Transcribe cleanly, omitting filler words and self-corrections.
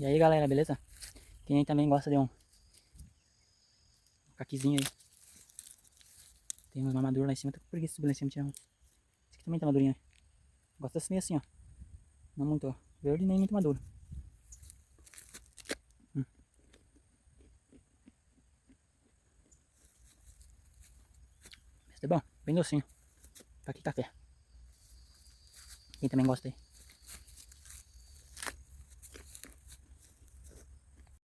E aí galera, beleza? Quem aí também gosta de um caquizinho aí. Tem uma madura lá em cima, tô com preguiça de subir lá em cima tirar um. Esse aqui também tá madurinho. Gosto desse meio assim, ó. Não muito verde nem muito maduro. Esse é bom, bem docinho. Tá aqui café. Quem também gosta aí.